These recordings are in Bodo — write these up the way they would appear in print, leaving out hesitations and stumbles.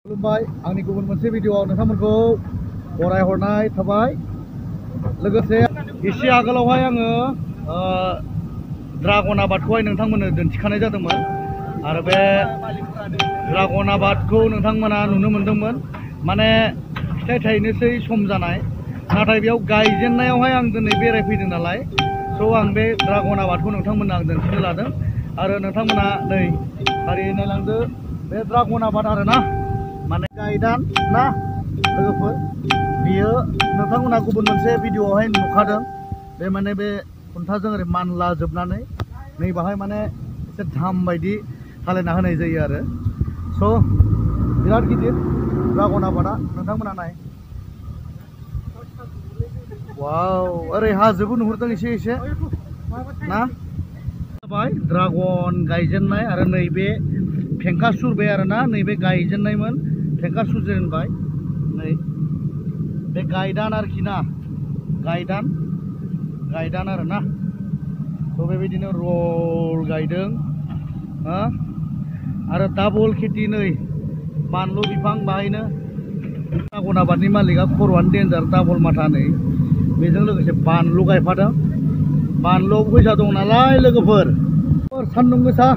खुलुमबाय आंनि गुबुन मोनसे भिडिअआव नोंथांमोनखौ बरायहरनाय थाबाय। लोगोसे एसे आगोलावहाय आङो ड्रागन आबादखौहाय नोंथांमोननो दिन्थिखानाय जादोंमोन आरो बे ड्रागन आबादखौ नोंथांमोना नुनो मोनदोंमोन। माने फिथाइ थायनोसै सम जानाय, नाथाय बेयाव गायजेननायावहाय आं दिनै बेरायफैदों नालाय, स' आं बे ड्रागन आबादखौ नोंथांमोननो आं दिन्थिनो लादों। आरो नोंथांमोना नै फारियै नायलांदो, बे ड्रागन आबाद आरोना, माने गायदान ना लोगोफोर, बियो नोंथांमोना गुबुन मोनसे भिडिअआवहाय नुखादों। बे माने बे खुन्थाजों ओरै मानला जोबनानै नै बाहाय माने एसे धाम बायदि खालायना होनाय जायो आरो। स' बिराद गिदिर ड्रागन आबादा, नोंथांमोना नाय। वाव, ओरै हाजोबो नुहुरदों एसे एसे ना। जाबाय ड्रागन गायजेननाय आरो नैबे फेंखा सुरबाय आरोना, नैबे गायजेननायमोन, फेंखा सुरजेनबाय। नै बे गायदान आरोखि ना, गायदान आरोना। थ' बेबायदिनो रल गायदों हा। आरो डाबल खेथि नै बानलु बिफां बाहायनो। ड्रागन आबादनि मालिका खर'आनो डेन्जार, डाबल माथा नै बेजों लोगोसे बानलु गायफादों। बानलुआवबो फैसा दं नालाय लोगोफोर। सान्दुं गोसा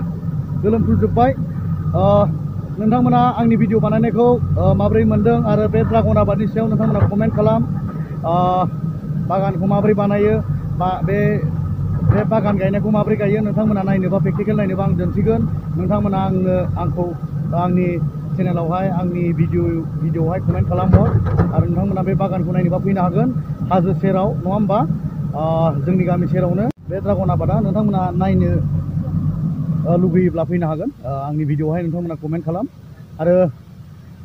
गोलोमफुजोब्बाय। नोंथांमोना आंनि भिडिअ बानायनायखौ माबोरै मोनदों आरो बे ड्रागन आबादनि सायाव नोंथांमोना कमेन्ट खालाम। बागानखौ माबोरै बानायो, बे बागान गायनायखौ माबोरै गायो, नोंथांमोना नायनोबा प्रेक्टिकेल नायनोबा आं दिन्थिगोन। नोंथांमोना आंखौ आंनि चेनेलावहाय आंनि भिडिअआवहाय कमेन्ट खालामहर। आरो नोंथांमोना बे बागानखौ नायनोबा फैनो हागोन, हाजो सेराव नङा होमबा, जोंनि गामि सेरावनो बे ड्रागन आबादा। नोंथांमोना नायनो लुगैयोब्ला फैनो हागोन। आंनि भिडिअआवहाय नोंथांमोना कमेन्ट खालाम। आरो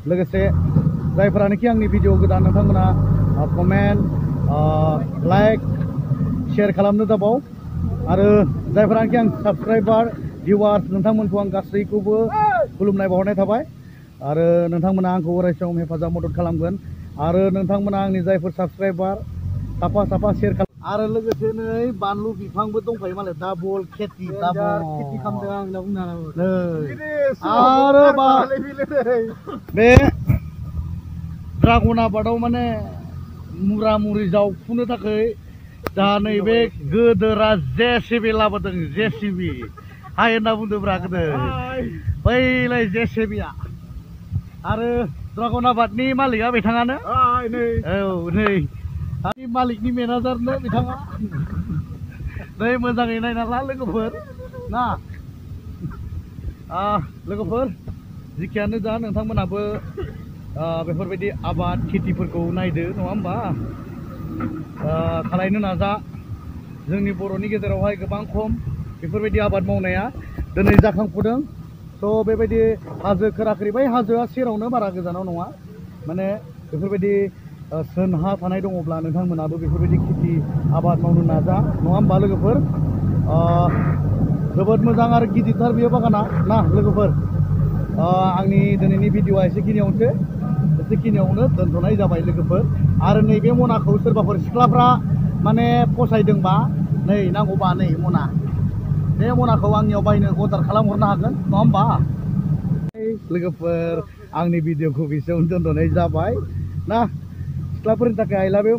लोगोसे जायफोरानोखि आंनि भिडिअ गोदान, नोंथांमोना कमेन्ट, लाइक, शेयार खालामनो दाबाव। आरो जायफोरानोखि आं साबस्क्राइबार, भिउवार्स, नोंथांमोनखौ आं गासैखौबो खुलुमनाय बावहरनाय थाबाय। आरो नोंथांमोना आंखौ अरायसम हेफाजाब मदद खालामगोन। आरो नोंथांमोना आंनि जायफोर साबस्क्राइबार, साफा शेयार खालाम। आरो लोगोसे नै बानलु बिफांबो दंखायो मालाय, डाबल खेथि खालामदों आं होनना बुंनो हागौ। आरो बे ड्रागन आबादाव माने मुरा मुरि जावखुनो थाखाय दा नैबे गोदोरा जेसिबि लाबोदों, जेसिबि हाय होनना बुंदोंब्रा गोदो बैलाय जेसिबिया। आरो ड्रागन आबादनि मालिकआ बिथाङानो। औ नै आंनि मालिकनि मेनेजारनो बिथाङा। नै मोजाङै नायना ला लोगोफोर ना। लोगोफोर जिखियानो जा, नोंथांमोनाबो बेफोरबायदि आबाद खेथिफोरखौ नायदो नङा होमबा, खालायनो नाजा। जोंनि बर'नि गेजेरावहाय गोबां खम बेफोरबायदि आबाद मावनाया दिनै जाखांफुदों। स' बेबायदि हाजो खोराखै, बै हाजोआ सेरावनो, बारा गोजानाव नङा। माने बेफोरबायदि सोनहा थानाय दङब्ला नोंथांमोनाबो बेफोरबायदि खेथि आबाद मावनो नाजा नङा होमबा लोगोफोर। जोबोद मोजां आरो गिदिरथार बेयो बागाना ना लोगोफोर। आंनि दिनैनि भिडिअआ एसेखिनियावनो दोनथ'नाय जाबाय लोगोफोर। आरो नैबे मनाखौ सोरबाफोर सिख्लाफ्रा माने फसायदोंबा, नै नांगौबा नै मना, बे मनाखौ आंनियाव बायनो अर्डार खालामहरनो हागोन नङा होमबा लोगोफोर। आंनि भिडिअखौ बेसेयावनो दोनथ'नाय जाबाय ना। सिख्लाफोरनि थाखाय आइ लाभ इउ,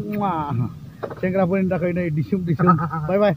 सेंग्राफोरनि थाखाय नै दिसुम बाय बाय।